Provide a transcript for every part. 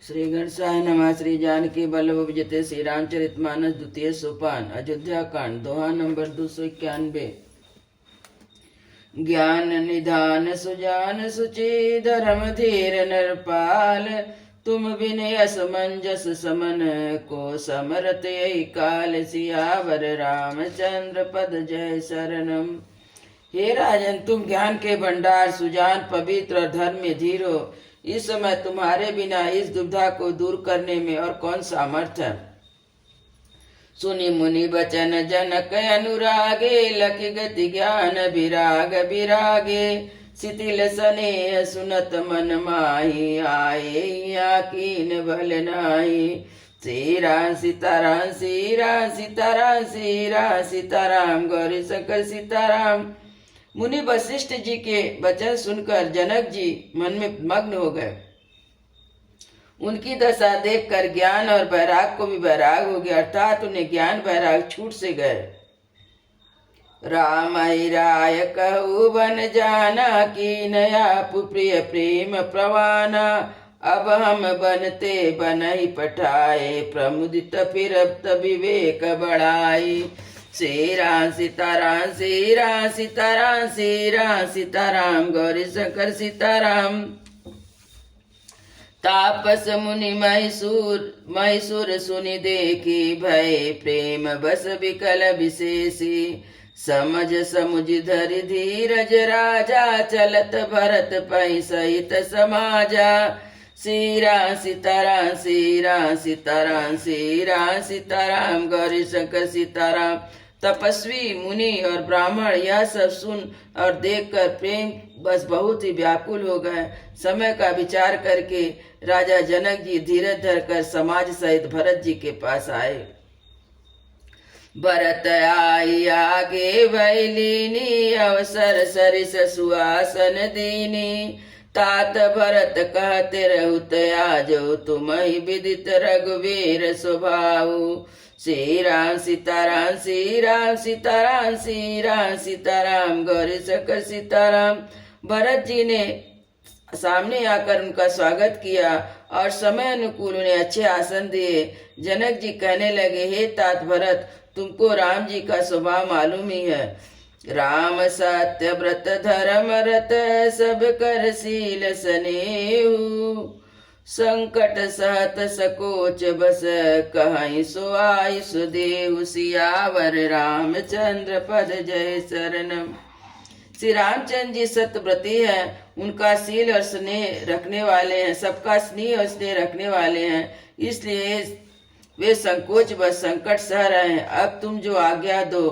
श्री गणेशाय नमः। श्री जानकी वल्लभ विजय श्री रामचरितमानस द्वितीय सोपान अयोध्या कांड दोहा नंबर 291। ज्ञान निधान सुजान सुचि धर्म धीर नरपाल, तुम बिने असमंजस समन को समरत यही काल, सियावर रामचंद्र पद जय शरणम। हे राजन, तुम ज्ञान के भंडार, सुजान, पवित्र और धर्म में धीर हो। इस समय तुम्हारे बिना इस दुविधा को दूर करने में और कौन सामर्थ है। सुनि मुनि बचन जनक अनुरागे, लखि गति ज्ञान विराग विरागे, शिथिल स्नेह सुनत मन माही, आए या कीन बल नाही। सीरा सीताराम सीरा सीताराम सीरा सीताराम, गौरी शंकर सीताराम। मुनि वशिष्ठ जी के वचन सुनकर जनक जी मन में मग्न हो गए। उनकी दशा देखकर ज्ञान और वैराग को भी वैराग हो गया, अर्थात उन्हें ज्ञान वैराग छूट से गए। राम राय कहु बन जाना, की नया प्रिय प्रेम प्रवाना। अब हम बनते बन ही पठाए, प्रमुदित फिर विवेक बढ़ाई। सीरा सीताराम सीरा सीताराम सीरा सीताराम, गौरी शंकर सीताराम। तापस मुनि मैसूर सुनि देखी, भय प्रेम बस विकल विशेषी। समझ समुझ धरि धीरज राजा, चलत भरत पै सहित समाजा। सीरा सीताराम सीरा सीताराम सीरा सीताराम, गौरी शंकर सीताराम। तपस्वी मुनि और ब्राह्मण यह सब सुन और देखकर प्रेम बस बहुत ही व्याकुल हो गए। समय का विचार करके राजा जनक जी धीरज धरकर समाज सहित भरत जी के पास आए। भरत आई आगे भैलीनी, अवसर सरिस सुआसन दीनी। तात भरत कहते रहुत आजो, तुम ही विदित रघुवीर स्वभाव। श्री राम सीताराम श्री राम सीताराम श्री राम सीताराम, गौरी शंकर सीताराम। भरत जी ने सामने आकर उनका स्वागत किया और समय अनुकूल उन्हें अच्छे आसन दिए। जनक जी कहने लगे, हे तात भरत, तुमको राम जी का स्वभाव मालूम ही है। राम सत्य व्रत धर्म रत, सब कर शील स्नेहु। संकट सहत सकोच बस, कहीं सो आई सुदेव। सियावर रामचंद्र पद जय शरणम। श्री रामचंद्र जी सत्यव्रती हैं, उनका शील और स्नेह रखने वाले हैं, सबका स्नेह और स्नेह रखने वाले हैं, इसलिए वे संकोच बस संकट सह रहे हैं। अब तुम जो आज्ञा दो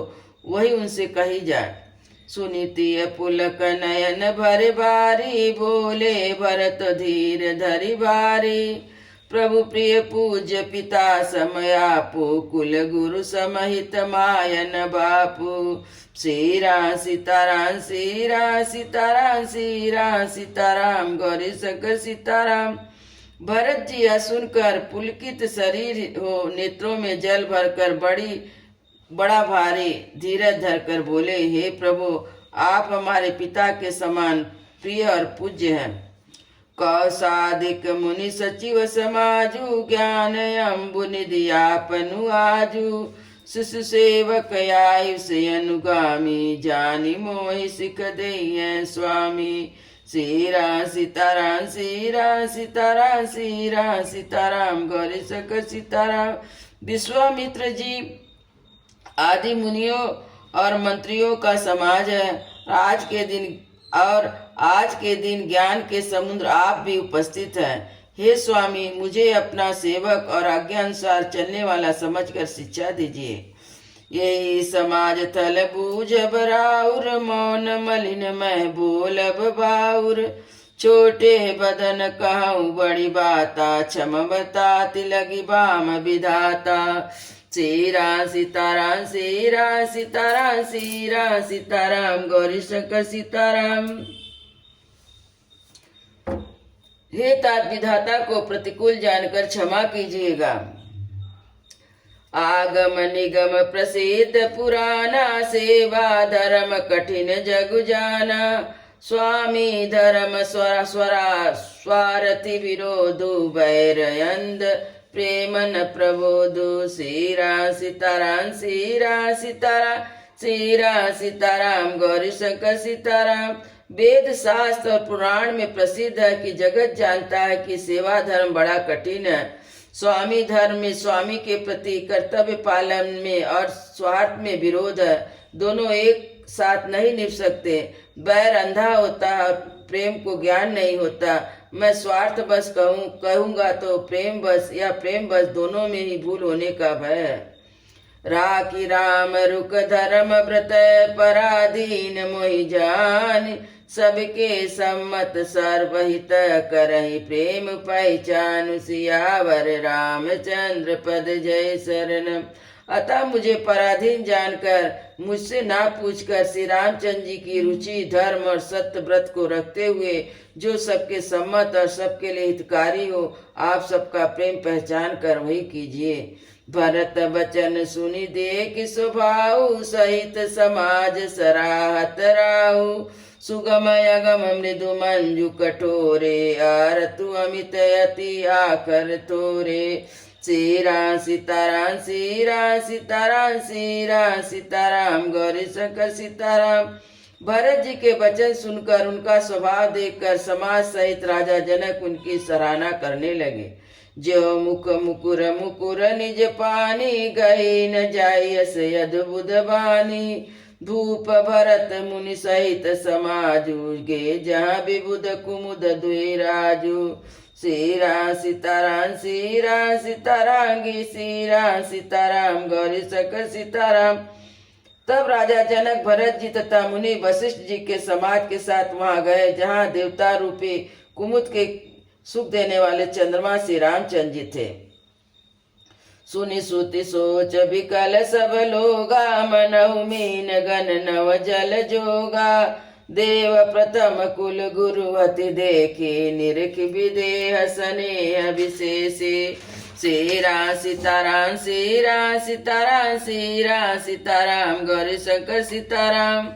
वही उनसे कही जाए। सुनीति पुलक नयन भर बारी, बोले भरत धीर धरि बारी। प्रभु प्रिय पूज्य पिता समयापु, कुल गुरु समहित मायन बापू। सीरा सीताराम सीरा सीताराम सीरा सीताराम, गौरी शंकर सीताराम। भरत जी यह सुनकर पुलकित शरीर हो, नेत्रों में जल भरकर बड़ा भारी धीरज धरकर बोले, हे प्रभु, आप हमारे पिता के समान प्रिय और पूज्य हैं। कौसादिक मुनि सचिव समाजु, ज्ञान अम्बु निधि आपनु आजु। शिशु सेवक आयुष अनुगामी, जानी मोहि सिख दे स्वामी। सीरा सीताराम सीरा सीताराम सीरा सीताराम, गौरी शंकर सीताराम। विश्वामित्र जी आदि मुनियों और मंत्रियों का समाज है। आज के दिन ज्ञान के समुद्र आप भी उपस्थित हैं। हे स्वामी, मुझे अपना सेवक और आज्ञा अनुसार चलने वाला समझकर शिक्षा दीजिए। यही समाज थल बूझ बराउर, मौन मलिन मैं बोलब बाउर। छोटे बदन कहूँ बड़ी बाता, क्षम बताति लगी बाम विधाता। सीरा सीताराम सीरा सीताराम सीरा सीताराम, गौरी शंकर सीताराम। हे तात, विधाता को प्रतिकूल जानकर क्षमा कीजिएगा। आगम निगम प्रसिद्ध पुराना, सेवा धर्म कठिन जग जाना। स्वामी धर्म स्वरा स्वरा स्वारथि विरोधु वैरयंद प्रेम न प्रबोधु। श्री राम सीताराम श्री राम सीताराम श्री राम सीताराम गौरी शंकर सीताराम। वेद शास्त्र और पुराण में प्रसिद्ध है कि जगत जानता है कि सेवा धर्म बड़ा कठिन है। स्वामी धर्म में स्वामी के प्रति कर्तव्य पालन में और स्वार्थ में विरोध है। दोनों एक साथ नहीं निभ सकते। बैर अंधा होता है और प्रेम को ज्ञान नहीं होता। मैं स्वार्थ बस कहूंगा तो प्रेम बस या प्रेम बस दोनों में ही भूल होने का भय है। राखी राम रुक धर्म व्रत पराधीन मोहि जान। सबके सम्मत सर्वहित करहि प्रेम पहचान। सियावर रामचंद्र पद जय शरणम। अतः मुझे पराधीन जानकर मुझसे ना पूछकर श्री रामचंद्र जी की रुचि धर्म और सत्य व्रत को रखते हुए जो सबके सम्मत और सबके लिए हितकारी हो आप सबका प्रेम पहचान कर वही कीजिए। भरत वचन सुनि देख स्वभाव सहित समाज सराहत राहु। सुगम अगम मृदु मंजु कठोरे आरतु अमित अति आकर थोरे। श्री राम सीताराम श्री राम सीताराम श्री राम सीताराम गौरी शंकर सीताराम। भरत जी के वचन सुनकर उनका स्वभाव देखकर समाज सहित राजा जनक उनकी सराहना करने लगे। जो मुख मुकुर मुकुर निज पानी गई न जायस अद्भुत बानी। धूप भरत मुनि सहित समाजु गे जहाँ विबुध कुमुद दुई राजू। श्री राम सीताराम श्री राम सीताराम गी श्री राम सीताराम गौरी शंकर सीताराम। तब राजा जनक भरत जी तथा मुनि वशिष्ठ जी के समाज के साथ वहां गए जहां देवता रूपी कुमुद के सुख देने वाले चंद्रमा श्री रामचंद्र जी थे। सुनि सुति सोच विकल सब लोगा मनहु मीन गण नव जल जोगा। देव प्रथम कुल गुरुवति देखी निरख विदेह स्नेह विशेषे। श्री राम सीताराम श्री राम सीताराम श्री राम सीताराम गौरी शंकर सीताराम।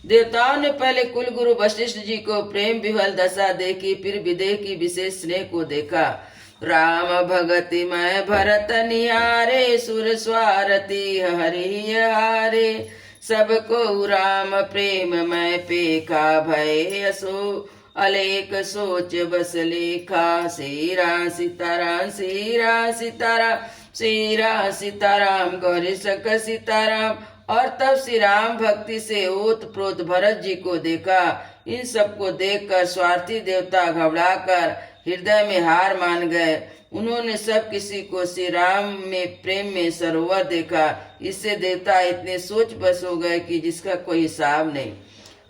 देवताओं ने पहले कुल गुरु वशिष्ठ जी को प्रेम विह्वल दशा देखी फिर विदेह की विशेष स्नेह को देखा। राम भगति मैं भरत निहारे सुर स्वारती हरि हारे। सबको राम प्रेम मैं पेखा भय असो अलेख सोच बस लेखा। श्री राम सीताराम श्री राम सीताराम श्री राम सीताराम गौरी शंकर सीताराम। और तब श्री राम भक्ति से ओत प्रोत भरत जी को देखा। इन सबको देखकर स्वार्थी देवता घबराकर हृदय में हार मान गए। उन्होंने सब किसी को श्री राम में प्रेम में सरोवर देखा। इससे देवता इतने सोच बस हो गए कि जिसका कोई हिसाब नहीं।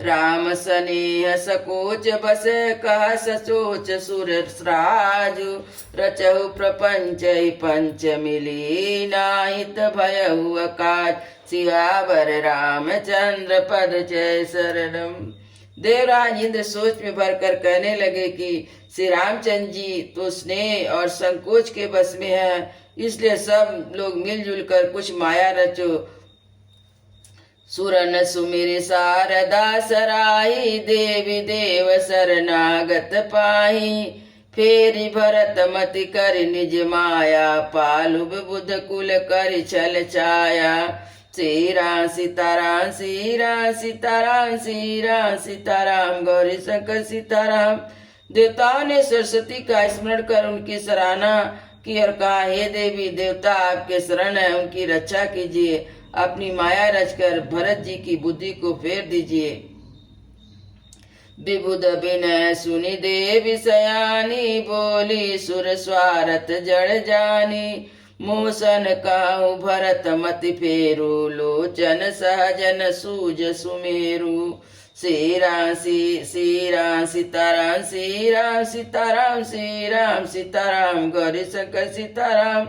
राम स्नेह सकोच बस कह सचोच सुर राजु। रचहु प्रपंच पंच मिली नाहित भयहु अकाज। सियावर रामचंद्र पद जय शरणम। देवराज इंद्र सोच में भरकर कहने लगे कि श्री रामचंद्र जी तो स्नेह और संकोच के बस में है, इसलिए सब लोग मिलजुल कर कुछ माया रचो। सुरन सुमिर शारदा सराही देवी देव शरणागत पाही। फेरी भरत मति कर निज माया पालु बुध कुल कर छल छाया। श्री राम सीताराम श्री राम सीताराम श्री राम सीताराम गौरी शंकर सीताराम। देवताओं ने सरस्वती का स्मरण कर उनकी सराहना की और कहा, हे देवी देवता आपके शरण है, उनकी रक्षा कीजिए। अपनी माया रचकर भरत जी की बुद्धि को फेर दीजिए। विबुध विनय सुनि देवी सयानी बोली सुर स्वारथ जड़ जानी। मोसन काहू भरत मति फेरू लोचन सहजन सूज सुमेरु। श्री राम सीताराम श्री राम सीताराम श्री राम सीताराम गौरी शंकर सीताराम।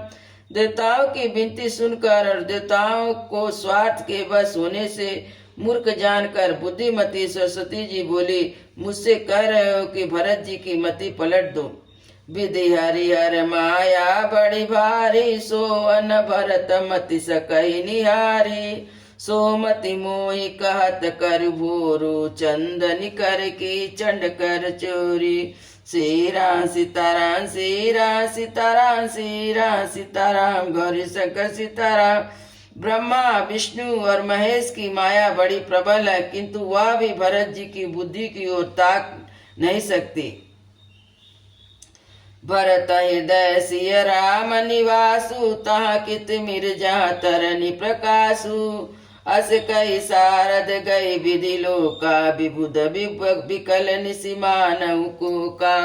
देवताओं की विनती सुनकर और देवताओं को स्वार्थ के बस होने से मूर्ख जानकर बुद्धिमती सरस्वती जी बोली, मुझसे कह रहे हो कि भरत जी की मति पलट दो। विधि हरिहर माया बड़ी भारी सो अन भरत मति सकहि निहारी। सोमति मोहि कहत कर भोरू, चंदन कर की चंड कर चोरी। श्री राम सीताराम, श्री राम सीताराम, श्री राम सीताराम, गौरी शंकर सीताराम। ब्रह्मा विष्णु और महेश की माया बड़ी प्रबल है, किंतु वह भी भरत जी की बुद्धि की ओर ताक नहीं सकती। भरत हृदय सिय राम निवासु, तहाँ कित मिर जहाँ तरनि प्रकाशु। अस कई सारद गई विधि लोका, विबुध विकल निसिमानहु कोका।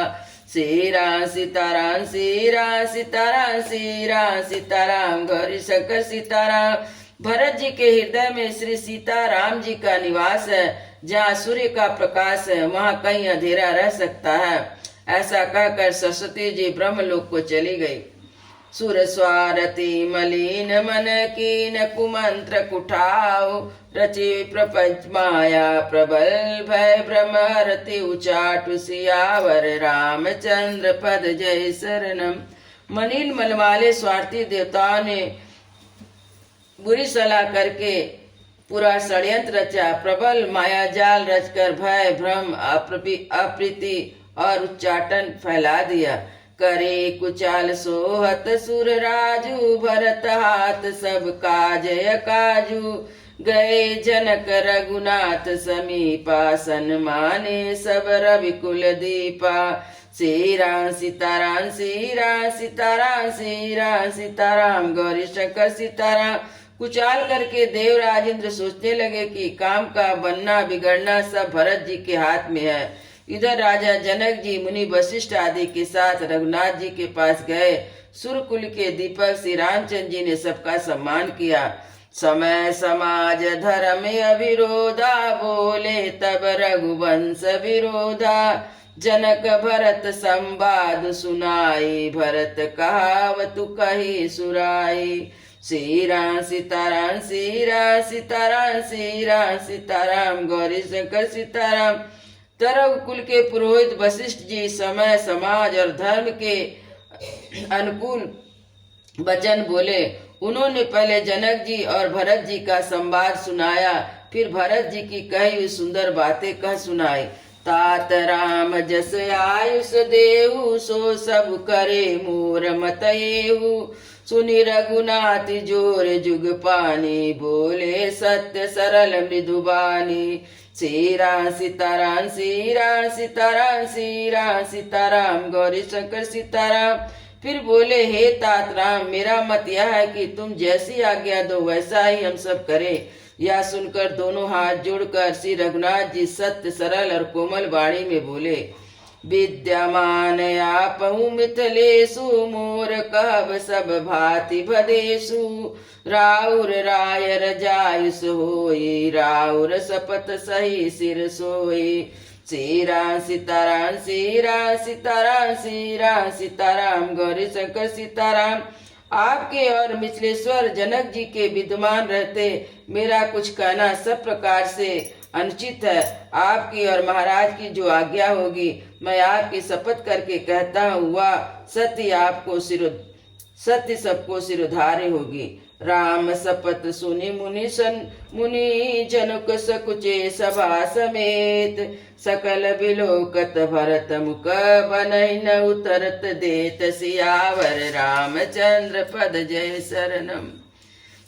श्री राम सीताराम, श्री राम सीताराम, श्री राम सीताराम, गौरी शंकर सीताराम। भरत जी के हृदय में श्री सीताराम जी का निवास है। जहाँ सूर्य का प्रकाश है वहाँ कहीं अंधेरा रह सकता है। ऐसा कहकर सरस्वती जी ब्रह्मलोक को चली गई। सुर स्वारती मलिन मन कीन, कुमंत्र कुठाओ रचि प्रपंच माया प्रबल। भय ब्रह्मरति उचाटु सियावर, रामचंद्र पद जय शरणम। मलिन मन वाले स्वार्थी देवताओं ने बुरी सलाह करके पूरा षड्यंत्र रचा। प्रबल माया जाल रचकर भय भ्रम अप्रीति और उच्चाटन फैला दिया। करे कुचाल सोहत सुर राजू, भरत हाथ सब काज काजू। गए जनक रघुनाथ समीपा, सन्माने सब रविकुल दीपा। श्री राम सीताराम, श्री राम सीताराम, श्री राम सीताराम, गौरी शंकर सीताराम। कुचाल करके देव राजेंद्र सोचने लगे कि काम का बनना बिगड़ना सब भरत जी के हाथ में है। इधर राजा जनक जी मुनि वशिष्ठ आदि के साथ रघुनाथ जी के पास गए। सुरकुल के दीपक श्री रामचंद्र जी ने सबका सम्मान किया। समय समाज धर्म अविरोधा, बोले तब रघुवंश विरोधा। जनक भरत संवाद सुनाई, भरत कहावतु कही सुराई। श्री राम सीताराम, श्री राम सीताराम, श्री राम सीताराम, गौरी शंकर सीताराम। तरव कुल के पुरोहित वशिष्ठ जी समय समाज और धर्म के अनुकूल वचन बोले। उन्होंने पहले जनक जी और भरत जी का संवाद सुनाया, फिर भरत जी की कही हुई सुंदर बातें कह सुनाई। तात राम जस आयुष देहु, सो सब करे मोर मत एहु। सुनि रघुनाथ जोर जुग पानी, बोले सत्य सरल मृदुबानी। श्री राम सीताराम, श्री राम सीताराम, श्री राम सीताराम, गौरी शंकर सीताराम। फिर बोले, हे तात राम, मेरा मत यह है कि तुम जैसी आज्ञा दो वैसा ही हम सब करें। यह सुनकर दोनों हाथ जोड़कर श्री रघुनाथ जी सत्य सरल और कोमल वाणी में बोले। विद्यमान आपहु मिथिलेषु, मोर कहब सब भांति भदेषु। राउर राय रजायुष होई, राउर शपथ सही सिर सोई। श्री राम सीताराम, श्री राम सीताराम, श्री राम सीताराम, गौरी शंकर सीताराम। आपके और मिथिलेश्वर जनक जी के विद्यमान रहते मेरा कुछ कहना सब प्रकार से अनुचित है। आपकी और महाराज की जो आज्ञा होगी मैं आपकी शपथ करके कहता हूँ, वह सत्य सबको सिरोधार्य होगी। राम शपथ सुनि मुनि जनुक सकुचे सभा समेत। सकल बिलोकत भरत मुख बनहि न उतरत देत। सियावर रामचंद्र पद जय शरणम।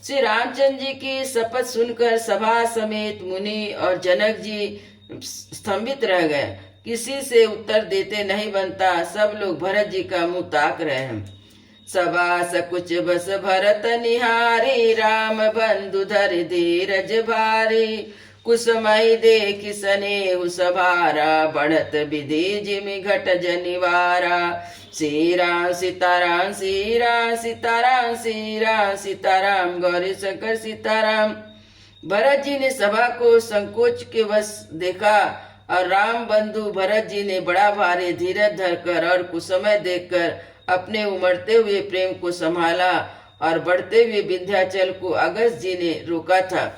श्री रामचंद्र जी की शपथ सुनकर सभा समेत मुनि और जनक जी स्तंभित रह गए। किसी से उत्तर देते नहीं बनता। सब लोग भरत जी का मुंह ताक रहे हैं। सभा सकुच बस भरत निहारी, राम बंधु धर धीरज भारी। कुसमय देख स्नेहु सभारा, बढ़त विधि जिमि घट जनिवारा। श्री राम सीताराम, श्री राम सीताराम, श्री राम सीताराम, गौरी शंकर सीताराम। भरत जी ने सभा को संकोच के वश देखा और राम बंधु भरत जी ने बड़ा भारी धीरज धरकर और कुसमय देखकर अपने उमड़ते हुए प्रेम को संभाला और बढ़ते हुए विंध्याचल को अगस्त जी ने रोका था।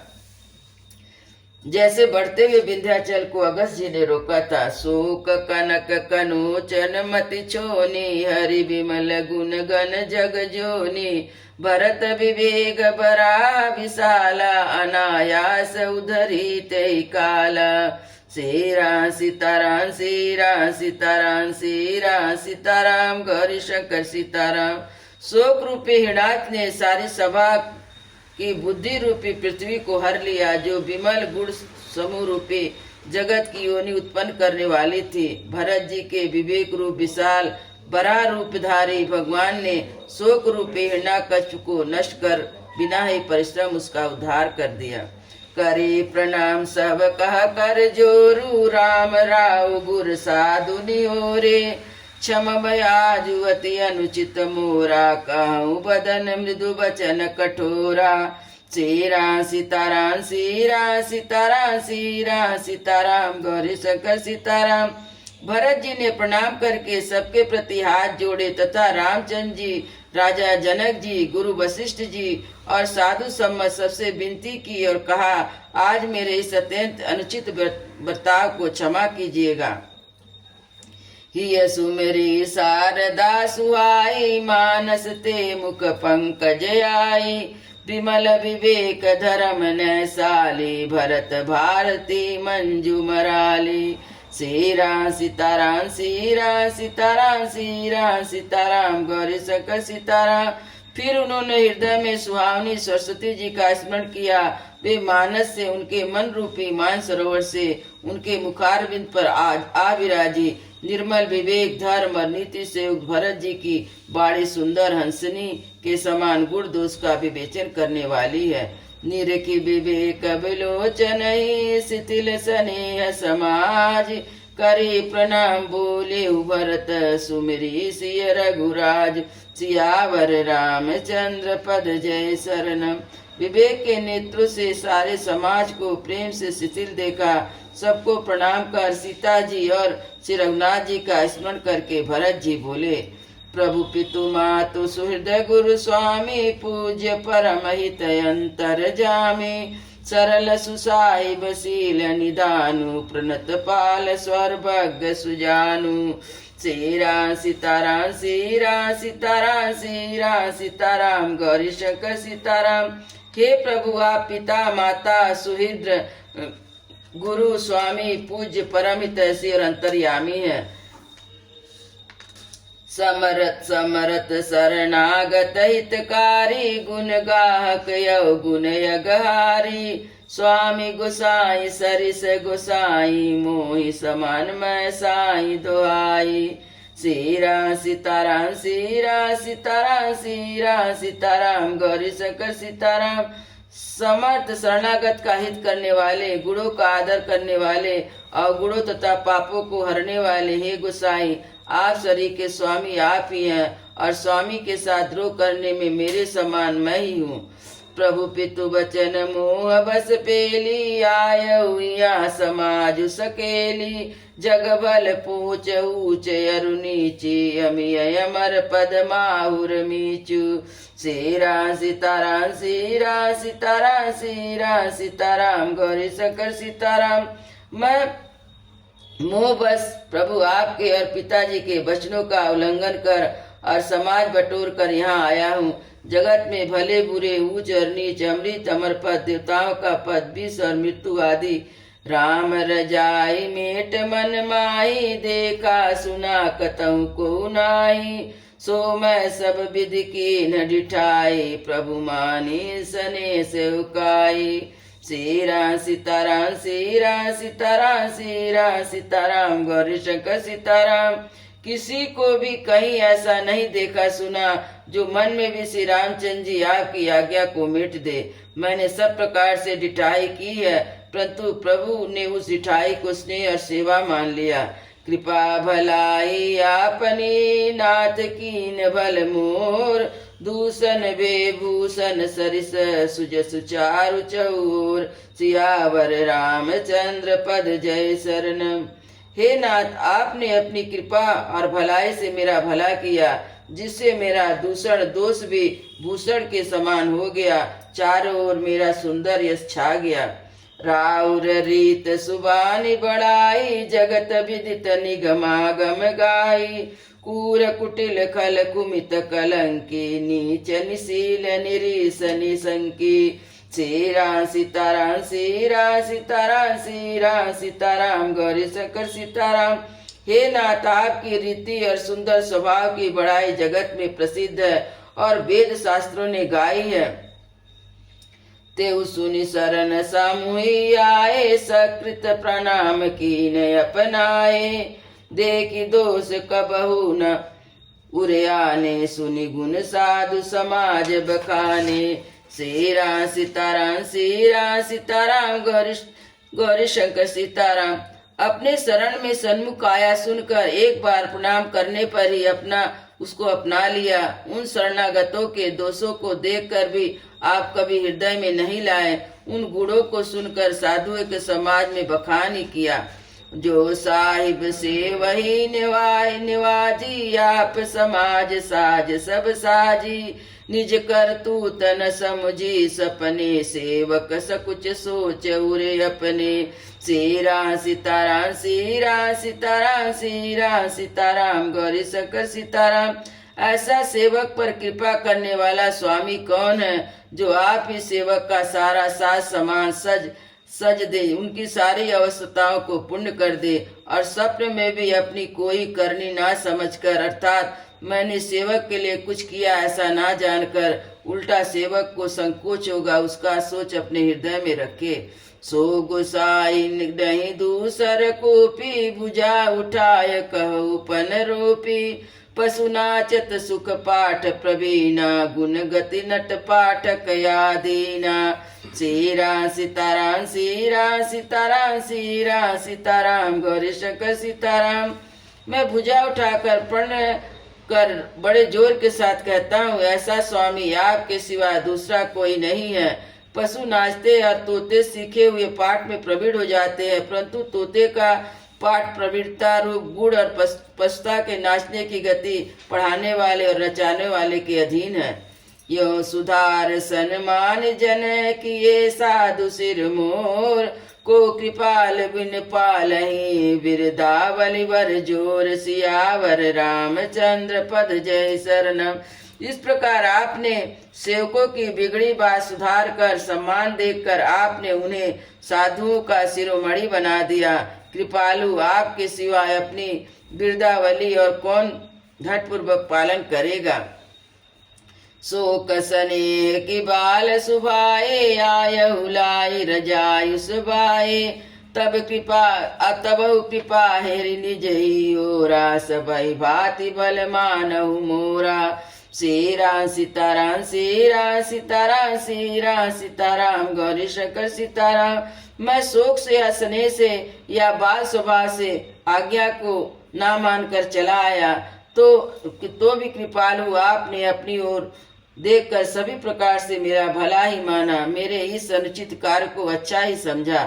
जैसे बढ़ते हुए विंध्याचल को अगस्त जी ने रोका था। शोक कनक कनोचन मति छोनी, हरि विमल गुण गण जग जोनी। भरत विवेक बरा विशाला अनायास उधरी ते काला। श्रीराम सीताराम श्रीराम सीताराम श्रीराम सीताराम गौरी शंकर सीताराम। शोक रूपी हिणात ने सारी सभा की बुद्धि रूपी पृथ्वी को हर लिया, जो विमल गुण समूह रूपी जगत की योनि उत्पन्न करने वाली थी। भरत जी के विवेक रूप विशाल बराह रूपधारी भगवान ने शोक रूपी हिरण्यकश्यप को नष्ट कर बिना ही परिश्रम उसका उद्धार कर दिया। करे प्रणाम सब कह कर जोरू, राम राव गुर साधु निहोरे। क्षम भया जुवती अनुचित मोरा, कहूँ बदन मृदु बचन कठोरा। श्रीराम सीताराम श्रीराम सीताराम श्रीराम सीताराम गौरी शंकर सीताराम। भरत जी ने प्रणाम करके सबके प्रति हाथ जोड़े तथा रामचंद्र जी, राजा जनक जी, गुरु वशिष्ठ जी और साधु सम्मत सबसे विनती की और कहा, आज मेरे इस अत्यंत अनुचित बर्ताव को क्षमा कीजिएगा। हिय सुमेरी शारदा सुहाई, मानस ते मुख पंकज आई। विमल विवेक धर्म नैसाली, भरत भारती मंजू मराली। श्रीराम सीताराम श्रीराम सीताराम श्रीराम सीताराम गौरी शंकर सीताराम। फिर उन्होंने हृदय में सुहावनी सरस्वती जी का स्मरण किया। वे मानस से उनके मन रूपी मान सरोवर से उनके मुखारविंद पर आ विराजी। निर्मल विवेक धर्म और नीति से युक्त भरत जी की बाड़ी सुंदर हंसनी के समान गुण दोष का विवेचन करने वाली है। निरखी विवेक विलोचन शिथिल स्नेह समाज, करे प्रणाम बोले भरत सुमिरी सिय रघुराज। सियावर रामचंद्र पद जय शरणम। विवेक के नेत्रों से सारे समाज को प्रेम से शिथिल देखा। सबको प्रणाम कर सीता जी और श्री रघुनाथ जी का स्मरण करके भरत जी बोले, प्रभु पितु मातु सुहृदय गुरु स्वामी, पूज्य परम हित अंतर जामी। सरल सुसाहिब शील निदानु, प्रणत पाल स्वर्भग सुजानु। श्रीराम सीताराम श्रीराम सीताराम श्रीराम सीताराम गौरी शंकर सीताराम। हे प्रभु, आप पिता माता सुहृद गुरु स्वामी पूज्य परम हितैषी और अंतर्यामी है। समरथ समरथ शरणागत हितकारी, गुण गाहक यौ गुण यगहारी। स्वामी गोसाई सरिस गोसाई, मोहि समान मैं साई दोहाई। श्रीराम सीताराम श्रीराम सीताराम श्रीराम सीताराम गौरी शंकर सीताराम। समर्थ शरणागत का हित करने वाले, गुणों का आदर करने वाले और गुणों तथा पापों को हरने वाले, हे गोसाई, आप शरीर के स्वामी आप ही हैं और स्वामी के साथ द्रोह करने में मेरे समान मैं ही हूँ। प्रभु पितु बचन मोह बस पेली, आया समाज सकेली। जग बल पूछ ऊच अरु नीची, अमिय अमर पद माहुर मीचू। श्रीराम सीताराम श्रीराम सीताराम श्रीराम सीताराम गौरी शंकर सीताराम। मैं मोह बस प्रभु आपके और पिताजी के वचनों का उल्लंघन कर और समाज बटोर कर यहाँ आया हूँ। जगत में भले बुरे, ऊंच और नीच, अमृत अमर पद, देवताओं का पद, विष और मृत्यु आदि। राम रजाई मेट मन माही, देखा सुना कतहु को नाही। सो मैं सब विधि की न डिठाई, प्रभु मानी सने से उकाई। श्रीराम सीताराम श्रीराम सीताराम श्रीराम सीताराम गौरी शंकर सीताराम। किसी को भी कहीं ऐसा नहीं देखा सुना जो मन में भी श्री रामचंद्र जी आपकी आज्ञा को मिट दे। मैंने सब प्रकार से डिठाई की है, परंतु प्रभु ने उस डिठाई को स्नेह और सेवा मान लिया। कृपा भलाई आपनी, नाथ कीन भल मोर। दूषण बेभूषण सरिस, सुज सुचारु चौर। सियावर रामचंद्र पद जय शरणम। हे नाथ, आपने अपनी कृपा और भलाई से मेरा भला किया, जिससे मेरा दूषण दोष भी भूषण के समान हो गया। चारों ओर मेरा सुंदर यश छा गया। राउर रीत सुबानी बढ़ाई, जगत विदित निगमागम गाई। कूर कुटिल खल कुमित कलंकी, नीच निशील निरीस निशंकी। श्री राम सीताराम, श्री राम सीताराम, श्री राम सीताराम, गौरी शंकर सीताराम। हे नाथ, आपकी रीति और सुंदर स्वभाव की बड़ाई जगत में प्रसिद्ध है और वेद शास्त्रों ने गाई है। तेउ सुनि शरण सामुहि आए, सकृत प्रणाम कीने अपनाए। देखि दोष कबहु न उरियाने, सुनि गुण साधु समाज बखाने। श्री राम सीताराम, श्री राम सीताराम, गौरी शंकर सीताराम। अपने शरण में सन्मुख आया सुनकर एक बार प्रणाम करने पर ही उसको अपना लिया। उन शरणागतों के दोषों को देखकर भी आप कभी हृदय में नहीं लाए। उन गुणों को सुनकर साधुओं के समाज में बखान ही किया। जो साहिब से वही निवाजी, आप समाज साज सब साजी। निज कर तू तन समझी, सपने सेवक सकुच सोच उरे अपने। श्री राम सीताराम, श्री राम सीताराम, श्री राम सीताराम, गौरी शंकर सीताराम। ऐसा सेवक पर कृपा करने वाला स्वामी कौन है, जो आप ही सेवक का सारा साज समान सज दे, उनकी सारी अवस्थाओं को पूर्ण कर दे और स्वप्न में भी अपनी कोई करनी ना समझकर, अर्थात मैंने सेवक के लिए कुछ किया ऐसा ना जानकर, उल्टा सेवक को संकोच होगा उसका सोच अपने हृदय में रखे। सो गोसाई नहीं दूसर कोपी, भुजा उठाय कहु पन रूपी। पशु नाचत सुख पाठ प्रवीणा, गुण गति नट पाठक यादीना। श्री राम सीताराम, श्री राम सीताराम, श्री राम सीताराम, गौरी शंकर सीताराम। मैं भुजा उठाकर प्रण कर बड़े जोर के साथ कहता हूँ, ऐसा स्वामी आपके सिवा दूसरा कोई नहीं है। पशु नाचते और तोते सीखे हुए पाठ में प्रवीण हो जाते हैं, परंतु तोते का पाठ प्रवीणता रूप गुण और पशुता के नाचने की गति पढ़ाने वाले और नचाने वाले के अधीन है। यो सुधार सन्मान जन किए साधु सिर मोर, को कृपाल बिन पालही। बिरदावली वर जोर, सियावर रामचंद्र पद जय शरणम। इस प्रकार आपने सेवकों की बिगड़ी बात सुधार कर सम्मान देकर आपने उन्हें साधुओं का शिरोमणि बना दिया। कृपालु आपके सिवाय अपनी बिरदावली और कौन धटपूर्वक पालन करेगा। शोक स्नेह की बाल सुभाए, आयहु लाई रजायु सुभाए। तब कृपा हेरि निज ही ओरा, सबई भांति बल मानहु मोरा। श्री राम सीताराम, श्री राम सीताराम, श्री राम सीताराम, गौरी शंकर सीताराम। मैं शोक से या स्नेह से या बाल स्वभाव से आज्ञा को ना मानकर चला आया, तो भी कृपालु आपने अपनी ओर देखकर सभी प्रकार से मेरा भला ही माना, मेरे इस अनुचित कार्य को अच्छा ही समझा।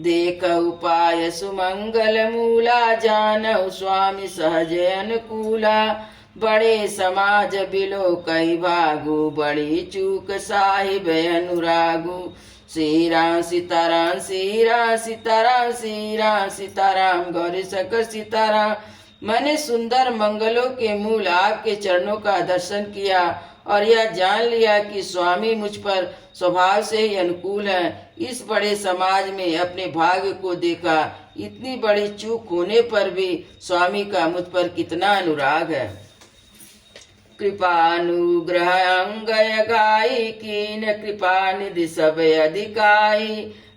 देख उपाय सुमंगल मूला, जानहु स्वामी सहज अनुकूला। बड़े समाज बिलो कई भागु, बड़ी चूक साहिब अनुरागु। श्री राम सीताराम, श्री राम सीताराम, श्री राम सीताराम, गौरी शंकर सीताराम। मैंने सुंदर मंगलों के मूल आपके चरणों का दर्शन किया और यह जान लिया कि स्वामी मुझ पर स्वभाव से ही अनुकूल है। इस बड़े समाज में अपने भाग्य को देखा, इतनी बड़ी चूक होने पर भी स्वामी का मुझ पर कितना अनुराग है। कृपानुग्रह अंगय गाई, कीन कृपा निधि सब अधिकाई।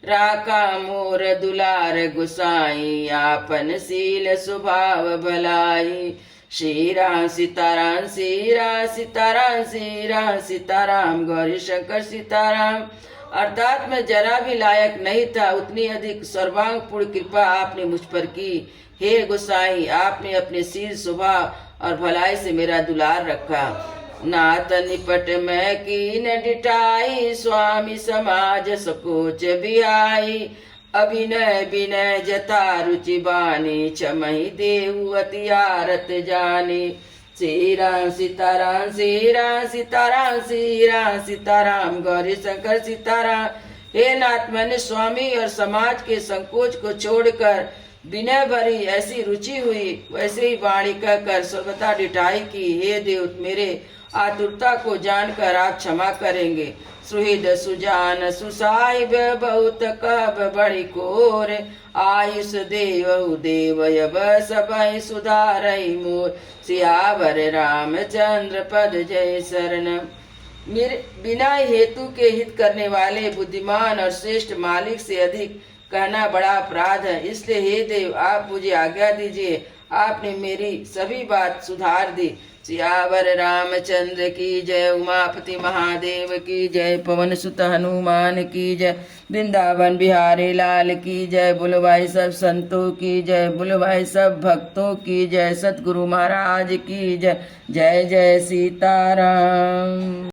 राका मोर दुलार गुसाई, आपन सील स्वभाव भलाई। श्री राम सीताराम, श्री राम सीताराम, श्री राम सीताराम, गौरी शंकर सीताराम। अर्थात मैं जरा भी लायक नहीं था, उतनी अधिक सर्वांग पूर्ण कृपा आपने मुझ पर की। हे गोसाई, आपने अपने शील स्वभाव और भलाई से मेरा दुलार रखा। नाथ निपट मैं कीन डिटाई, स्वामी समाज सकोच बिहाई। अभिनय विनय जता रुचि बानी, छमहि देहु अति आरत जानी। श्री राम सीताराम, श्री राम सीताराम, श्री राम सीताराम, गौरी शंकर सीताराम। हे नाथ, मैंने स्वामी और समाज के संकोच को छोड़कर विनय भरी ऐसी रुचि हुई, वैसे ही वाणी कहकर सर्वथा डिठाई की, हे देव, मेरे आतुरता को जानकर आप क्षमा करेंगे। सुहृद सुजान सुसाहिब बहुत कब बड़ी कोर, आयुष देव देवयब सबहि सुधारई मोर, सियावर रामचंद्र पद जय शरण। मेरे बिना हेतु के हित करने वाले बुद्धिमान और श्रेष्ठ मालिक से अधिक कहना बड़ा अपराध है, इसलिए हे देव आप मुझे आज्ञा दीजिए। आपने मेरी सभी बात सुधार दी। सियावर रामचंद्र की जय, उमापति महादेव की जय, पवन सुत हनुमान की जय, वृंदावन बिहारी लाल की जय, बुलवाई सब संतों की जय, बुलवाई सब भक्तों की जय, सतगुरु महाराज की जय। जय जय सीताराम।